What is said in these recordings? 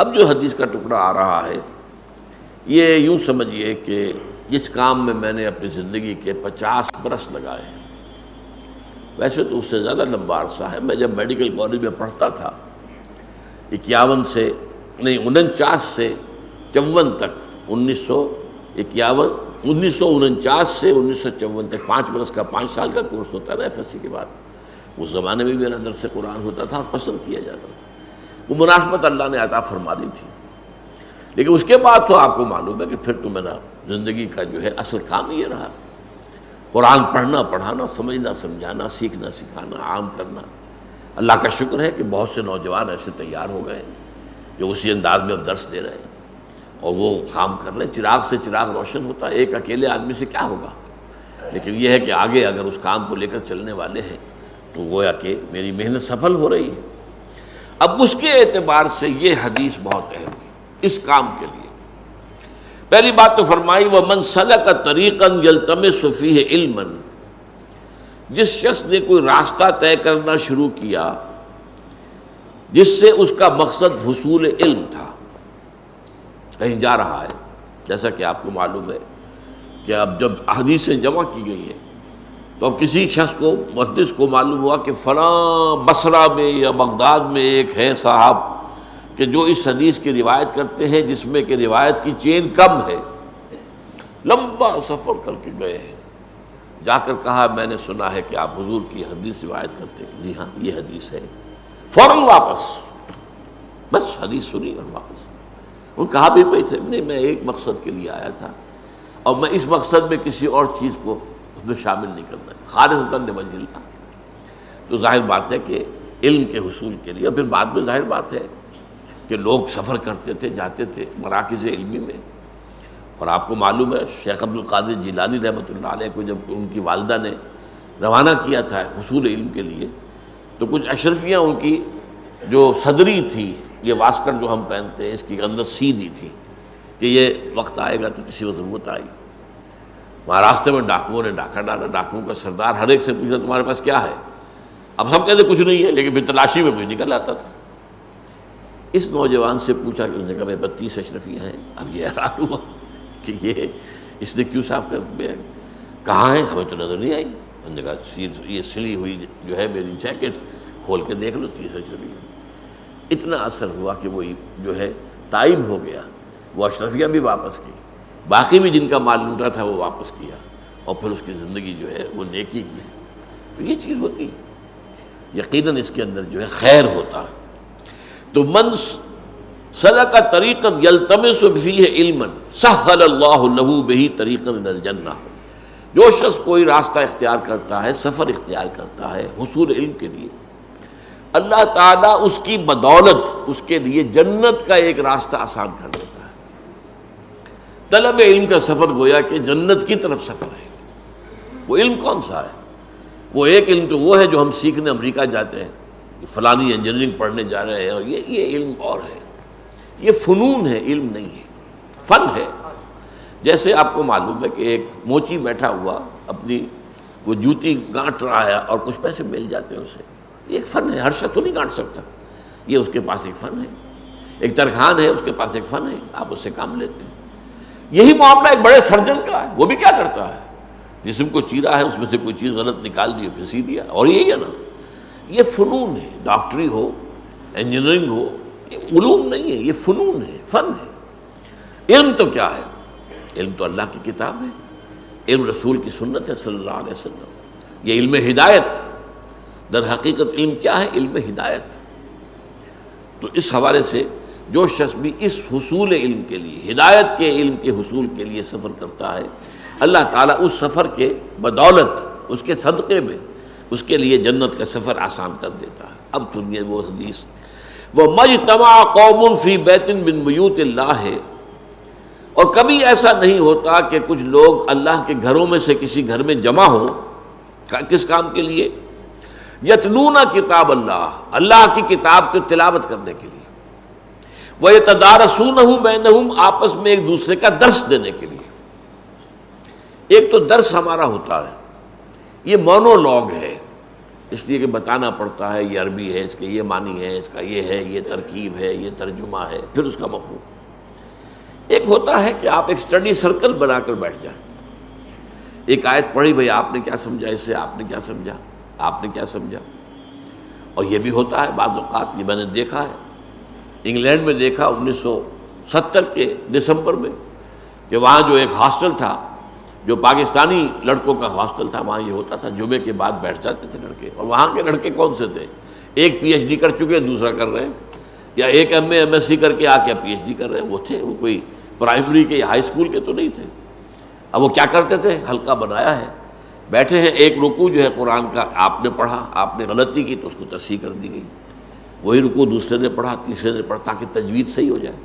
اب جو حدیث کا ٹکڑا آ رہا ہے یہ یوں سمجھیے کہ جس کام میں نے اپنی زندگی کے 50 برس لگائے ہیں، ویسے تو اس سے زیادہ لمبا عرصہ ہے۔ میں جب میڈیکل کالج میں پڑھتا تھا 49 سے 54 تک 1949 سے 1954 تک 5 برس کا 5 سال کا کورس ہوتا ہے نا ایف ایس سی کے بعد۔ اس زمانے میں میرا درس قرآن ہوتا تھا، پسند کیا جاتا تھا، وہ مناسبت اللہ نے عطا فرما دی تھی۔ لیکن اس کے بعد تو آپ کو معلوم ہے کہ پھر تو میرا زندگی کا جو ہے اصل کام یہ رہا، قرآن پڑھنا پڑھانا، سمجھنا سمجھانا، سیکھنا سکھانا، عام کرنا۔ اللہ کا شکر ہے کہ بہت سے نوجوان ایسے تیار ہو گئے جو اسی انداز میں اب درس دے رہے ہیں اور وہ کام کر رہے ہیں۔ چراغ سے چراغ روشن ہوتا ہے، ایک اکیلے آدمی سے کیا ہوگا، لیکن یہ ہے کہ آگے اگر اس کام کو لے کر چلنے والے ہیں تو گویا کہ میری محنت سفل ہو رہی ہے۔ اب اس کے اعتبار سے یہ حدیث بہت اہم ہے اس کام کے لیے۔ پہلی بات تو فرمائی وَمَنْ سَلَكَ طَرِيقًا يَلْتَمِسُ فِيهِ عِلْمًا، جس شخص نے کوئی راستہ طے کرنا شروع کیا جس سے اس کا مقصد حصول علم تھا، کہیں جا رہا ہے، جیسا کہ آپ کو معلوم ہے کہ اب جب احادیثیں جمع کی گئی ہیں تو اب کسی شخص کو محدث کو معلوم ہوا کہ فلاں بصرہ میں یا بغداد میں ایک ہے صاحب کہ جو اس حدیث کی روایت کرتے ہیں جس میں کہ روایت کی چین کم ہے، لمبا سفر کر کے گئے ہیں، جا کر کہا میں نے سنا ہے کہ آپ حضور کی حدیث روایت کرتے ہیں، جی ہاں یہ حدیث ہے، فوراً واپس، بس حدیث سنی اور واپس۔ وہ کہا بھی پہ تھے نہیں میں ایک مقصد کے لیے آیا تھا اور میں اس مقصد میں کسی اور چیز کو اس میں شامل نہیں کرنا ہے، خالصۃً لوجہ اللہ۔ تو ظاہر بات ہے کہ علم کے حصول کے لیے، اور پھر بعد میں ظاہر بات ہے کہ لوگ سفر کرتے تھے، جاتے تھے مراکز علمی میں، اور آپ کو معلوم ہے شیخ عبد القادر جیلانی رحمۃ اللہ علیہ کو جب ان کی والدہ نے روانہ کیا تھا حصول علم کے لیے تو کچھ اشرفیاں ان کی جو صدری تھی، یہ واسکٹ جو ہم پہنتے ہیں اس کی اندر سی دی تھی کہ یہ وقت آئے گا تو کسی کو ضرورت آئی۔ وہاں راستے میں ڈاکوؤں نے ڈاکہ ڈالا، ڈاکوؤں کا سردار ہر ایک سے پوچھا تمہارے پاس کیا ہے، اب سب کہتے کچھ نہیں ہے، لیکن پھر تلاشی میں کچھ نکل آتا تھا۔ اس نوجوان سے پوچھا کہ اس نے کہا میرے 32 اشرفیاں ہیں۔ اب یہ حیران ہوا کہ یہ اس نے کیوں صاف کر دیا، کہاں ہیں، ہمیں تو نظر نہیں آئی۔ انہوں نے کہا یہ سلی ہوئی جو ہے میری جیکٹ کھول کے دیکھ لو 30 اشرفیاں۔ اتنا اثر ہوا کہ وہ جو ہے تائب ہو گیا، وہ اشرفیاں بھی واپس کی، باقی بھی جن کا مال لوٹا تھا وہ واپس کیا، اور پھر اس کی زندگی جو ہے وہ نیکی کی۔ تو یہ چیز ہوتی ہے، یقیناً اس کے اندر جو ہے خیر ہوتا ہے۔ تو من سلک طریقا یلتمس فیہ علما سہل اللہ لہ بہ طریقا الی الجنہ، جو شخص کوئی راستہ اختیار کرتا ہے، سفر اختیار کرتا ہے حصول علم کے لیے، اللہ تعالیٰ اس کی بدولت اس کے لیے جنت کا ایک راستہ آسان کر دیتا ہے۔ طلب علم کا سفر گویا کہ جنت کی طرف سفر ہے۔ وہ علم کون سا ہے؟ وہ ایک علم تو وہ ہے جو ہم سیکھنے امریکہ جاتے ہیں، فلانی انجینئرنگ پڑھنے جا رہے ہیں، اور یہ علم اور ہے، یہ فنون ہے، علم نہیں ہے، فن ہے۔ جیسے آپ کو معلوم ہے کہ ایک موچی بیٹھا ہوا اپنی وہ جوتی گانٹ رہا ہے اور کچھ پیسے مل جاتے ہیں اسے، یہ ایک فن ہے، ہر شخص تو نہیں گانٹ سکتا، یہ اس کے پاس ایک فن ہے۔ ایک ترخان ہے، اس کے پاس ایک فن ہے، آپ اس سے کام لیتے ہیں۔ یہی معاملہ ایک بڑے سرجن کا ہے، وہ بھی کیا کرتا ہے، جسم کو چیرا ہے اس میں سے کوئی چیز غلط نکال دی پھر سی دیا، اور یہی ہے نا، یہ فنون ہے، ڈاکٹری ہو، انجینئرنگ ہو، یہ علوم نہیں ہے، یہ فنون ہے، فن ہے۔ علم تو کیا ہے؟ علم تو اللہ کی کتاب ہے، علم رسول کی سنت ہے صلی اللہ علیہ وسلم، یہ علم ہدایت۔ در حقیقت علم کیا ہے؟ علم ہدایت۔ تو اس حوالے سے جو شخص بھی اس حصول علم کے لیے، ہدایت کے علم کے حصول کے لیے سفر کرتا ہے، اللہ تعالیٰ اس سفر کے بدولت، اس کے صدقے میں اس کے لیے جنت کا سفر آسان کر دیتا ہے۔ اب سنیے وہ حدیث، وَمَجْتَمَعَ قَوْمٌ فِي بَيْتٍ مِّن بُيُوتِ اللَّهِ، اور کبھی ایسا نہیں ہوتا کہ کچھ لوگ اللہ کے گھروں میں سے کسی گھر میں جمع ہوں، کس کام کے لیے؟ یتلون کتاب اللہ، اللہ کی کتاب کی تلاوت کرنے کے لیے، وَيَتَدَارَسُونَهُ بَيْنَهُمْ، آپس میں ایک دوسرے کا درس دینے کے لیے۔ ایک تو درس ہمارا ہوتا ہے، یہ مونولوگ ہے، اس لیے کہ بتانا پڑتا ہے یہ عربی ہے، اس کے یہ معنی ہے، اس کا یہ ہے، یہ ترکیب ہے، یہ ترجمہ ہے، پھر اس کا مفہوم۔ ایک ہوتا ہے کہ آپ ایک اسٹڈی سرکل بنا کر بیٹھ جائیں، ایک آیت پڑھی، بھئی آپ نے کیا سمجھا اس سے، آپ نے کیا سمجھا، آپ نے کیا سمجھا۔ اور یہ بھی ہوتا ہے بعض اوقات، یہ میں نے دیکھا ہے، انگلینڈ میں دیکھا 1970 کے دسمبر میں، کہ وہاں جو ایک ہاسٹل تھا، جو پاکستانی لڑکوں کا ہاسٹل تھا، وہاں یہ ہوتا تھا جمعے کے بعد بیٹھ جاتے تھے لڑکے، اور وہاں کے لڑکے کون سے تھے، ایک پی ایچ ڈی کر چکے، دوسرا کر رہے ہیں، یا ایک M A M S C کر کے آ کے پی ایچ ڈی کر رہے ہیں، وہ تھے، وہ کوئی پرائمری کے یا ہائی اسکول کے تو نہیں تھے۔ اب وہ کیا کرتے تھے، حلقہ بنایا ہے، بیٹھے ہیں، ایک رکوع جو ہے قرآن کا آپ نے پڑھا، آپ نے غلطی کی تو اس کو تصحیح کر دی گئی، وہی رکوع دوسرے نے پڑھا، تیسرے نے پڑھا، تاکہ تجوید صحیح ہو جائے۔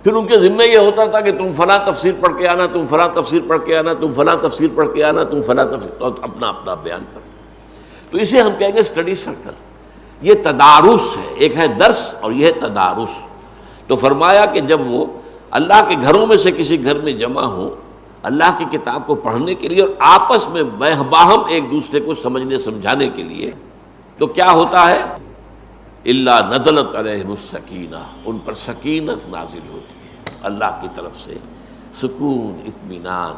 پھر ان کے ذمہ یہ ہوتا تھا کہ تم فلاں تفسیر پڑھ کے آنا، تم فلاں تفسیر پڑھ کے آنا، تم فلاں تفسیر پڑھ کے آنا، تم فلاں تفسیر، تو اپنا اپنا بیان کر۔ تو اسے ہم کہیں گے اسٹڈی سرکل۔ یہ تدارس ہے، ایک ہے درس اور یہ ہے تدارس۔ تو فرمایا کہ جب وہ اللہ کے گھروں میں سے کسی گھر میں جمع ہوں اللہ کی کتاب کو پڑھنے کے لیے اور آپس میں باہم ایک دوسرے کو سمجھنے سمجھانے کے لیے، تو کیا ہوتا ہے، الا نزلت علیہم السکینہ، ان پر سکینت نازل ہوتی ہے، اللہ کی طرف سے سکون، اطمینان،